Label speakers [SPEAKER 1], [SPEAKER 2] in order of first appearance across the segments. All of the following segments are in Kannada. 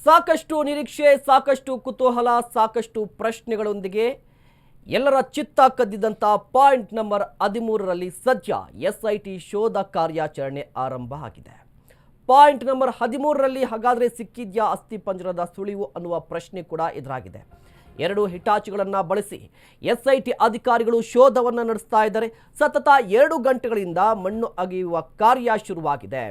[SPEAKER 1] ಸಾಕಷ್ಟು ನಿರೀಕ್ಷೆ, ಸಾಕಷ್ಟು ಕುತೂಹಲ, ಸಾಕಷ್ಟು ಪ್ರಶ್ನೆಗಳೊಂದಿಗೆ ಎಲ್ಲರ ಚಿತ್ತ ಕದ್ದಿದ್ದಂಥ ಪಾಯಿಂಟ್ ನಂಬರ್ 13ರಲ್ಲಿ ಸದ್ಯ ಎಸ್ಐಟಿ ಶೋಧ ಕಾರ್ಯಾಚರಣೆ ಆರಂಭ ಆಗಿದೆ. ಪಾಯಿಂಟ್ ನಂಬರ್ 13ರಲ್ಲಿ ಹಾಗಾದರೆ ಸಿಕ್ಕಿದ್ಯಾ ಅಸ್ಥಿಪಂಜರದ ಸುಳಿವು ಅನ್ನುವ ಪ್ರಶ್ನೆ ಕೂಡ ಎದುರಾಗಿದೆ. 2 ಹಿಟಾಚಿಗಳನ್ನು ಬಳಸಿ ಎಸ್ಐಟಿ ಅಧಿಕಾರಿಗಳು ಶೋಧವನ್ನು ನಡೆಸ್ತಾ ಇದ್ದಾರೆ. ಸತತ 2 ಗಂಟೆಗಳಿಂದ ಮಣ್ಣು ಅಗೆಯುವ ಕಾರ್ಯ ಶುರುವಾಗಿದೆ.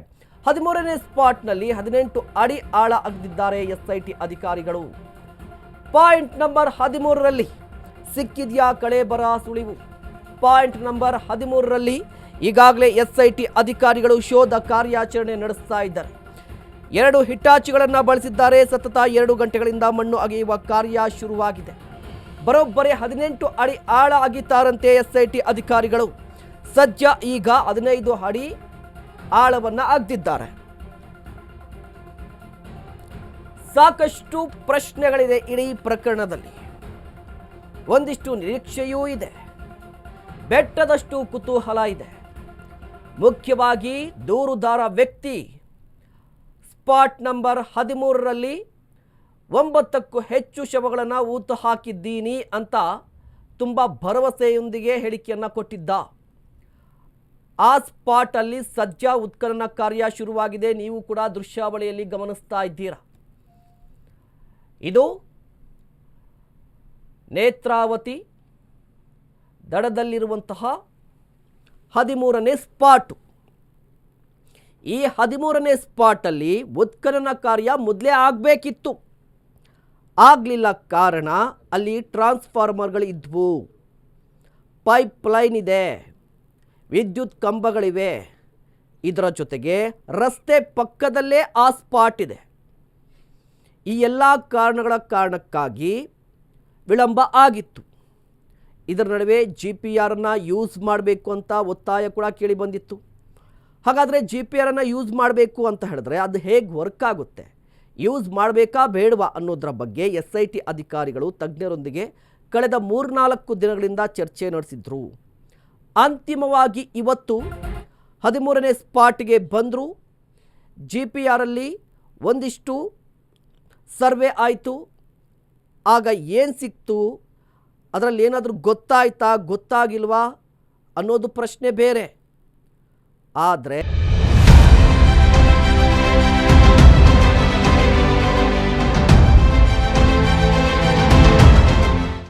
[SPEAKER 1] 13ನೇ ಸ್ಪಾಟ್ನಲ್ಲಿ 18 ಅಡಿ ಆಳ ಅಗೆದಿದ್ದಾರೆ ಎಸ್ಐಟಿ ಅಧಿಕಾರಿಗಳು. ಪಾಯಿಂಟ್ ನಂಬರ್ 13ರಲ್ಲಿ ಸಿಕ್ಕಿದ್ಯಾ ಕಳೇಬರ ಸುಳಿವು? ಪಾಯಿಂಟ್ ನಂಬರ್ 13ರಲ್ಲಿ ಈಗಾಗಲೇ ಎಸ್ಐಟಿ ಅಧಿಕಾರಿಗಳು ಶೋಧ ಕಾರ್ಯಾಚರಣೆ ನಡೆಸ್ತಾ ಇದ್ದಾರೆ. 2 ಹಿಟಾಚಿಗಳನ್ನು ಬಳಸಿದ್ದಾರೆ. ಸತತ 2 ಗಂಟೆಗಳಿಂದ ಮಣ್ಣು ಅಗೆಯುವ ಕಾರ್ಯ ಶುರುವಾಗಿದೆ. ಬರೋಬ್ಬರಿ 18 ಅಡಿ ಆಳ ಅಗಿತಾರಂತೆ ಎಸ್ಐಟಿ ಅಧಿಕಾರಿಗಳು. ಸದ್ಯ ಈಗ 15 ಅಡಿ ಆಳವನ್ನು ಅಗೆದಿದ್ದಾರೆ. ಸಾಕಷ್ಟು ಪ್ರಶ್ನೆಗಳಿದೆ ಇಡೀ ಪ್ರಕರಣದಲ್ಲಿ. ಒಂದಿಷ್ಟು ನಿರೀಕ್ಷೆಯೂ ಇದೆ, ಬೆಟ್ಟದಷ್ಟು ಕುತೂಹಲ ಇದೆ. ಮುಖ್ಯವಾಗಿ ದೂರುದಾರ ವ್ಯಕ್ತಿ ಸ್ಪಾಟ್ ನಂಬರ್ 13ರಲ್ಲಿ 9ಕ್ಕೂ ಹೆಚ್ಚು ಶವಗಳನ್ನು ಊತು ಹಾಕಿದ್ದೀನಿ ಅಂತ ತುಂಬ ಭರವಸೆಯೊಂದಿಗೆ ಹೇಳಿಕೆಯನ್ನು ಕೊಟ್ಟಿದ್ದ. ಆ ಸ್ಪಾಟಲ್ಲಿ ಸದ್ಯ ಉತ್ಖನನ ಕಾರ್ಯ ಶುರುವಾಗಿದೆ. ನೀವು ಕೂಡ ದೃಶ್ಯಾವಳಿಯಲ್ಲಿ ಗಮನಿಸ್ತಾ ಇದ್ದೀರಾ. ಇದು ನೇತ್ರಾವತಿ ದಡದಲ್ಲಿರುವಂತಹ 13ನೇ ಸ್ಪಾಟು. ಈ 13ನೇ ಸ್ಪಾಟಲ್ಲಿ ಉತ್ಖನನ ಕಾರ್ಯ ಮೊದಲೇ ಆಗಬೇಕಿತ್ತು, ಆಗಲಿಲ್ಲ. ಕಾರಣ ಅಲ್ಲಿ ಟ್ರಾನ್ಸ್ಫಾರ್ಮರ್ಗಳು ಇದ್ವು, ಪೈಪ್ ಲೈನ್ ಇದೆ, ವಿದ್ಯುತ್ ಕಂಬಗಳಿವೆ. ಇದರ ಜೊತೆಗೆ ರಸ್ತೆ ಪಕ್ಕದಲ್ಲೇ ಆ ಸ್ಪಾಟ್ ಇದೆ. ಈ ಎಲ್ಲ ಕಾರಣಕ್ಕಾಗಿ ವಿಳಂಬ ಆಗಿತ್ತು. ಇದರ ನಡುವೆ GPR ಯೂಸ್ ಮಾಡಬೇಕು ಅಂತ ಒತ್ತಾಯ ಕೂಡ ಕೇಳಿ ಬಂದಿತ್ತು. ಹಾಗಾದರೆ GPR ಯೂಸ್ ಮಾಡಬೇಕು ಅಂತ ಹೇಳಿದ್ರೆ ಅದು ಹೇಗೆ ವರ್ಕ್ ಆಗುತ್ತೆ, ಯೂಸ್ ಮಾಡಬೇಕಾ ಬೇಡವಾ ಅನ್ನೋದರ ಬಗ್ಗೆ SIT ಅಧಿಕಾರಿಗಳು ತಜ್ಞರೊಂದಿಗೆ ಕಳೆದ 3-4 ದಿನಗಳಿಂದ ಚರ್ಚೆ ನಡೆಸಿದ್ರು. ಅಂತಿಮವಾಗಿ ಇವತ್ತು 13ನೇ ಸ್ಪಾಟ್ಗೆ ಬಂದರು. GPRಲ್ಲಿ ಒಂದಿಷ್ಟು ಸರ್ವೆ ಆಯಿತು. ಆಗ ಏನು ಸಿಕ್ತು, ಅದರಲ್ಲಿ ಏನಾದರೂ ಗೊತ್ತಾಯ್ತಾ ಗೊತ್ತಾಗಿಲ್ವಾ ಅನ್ನೋದು ಪ್ರಶ್ನೆ ಬೇರೆ. ಆದರೆ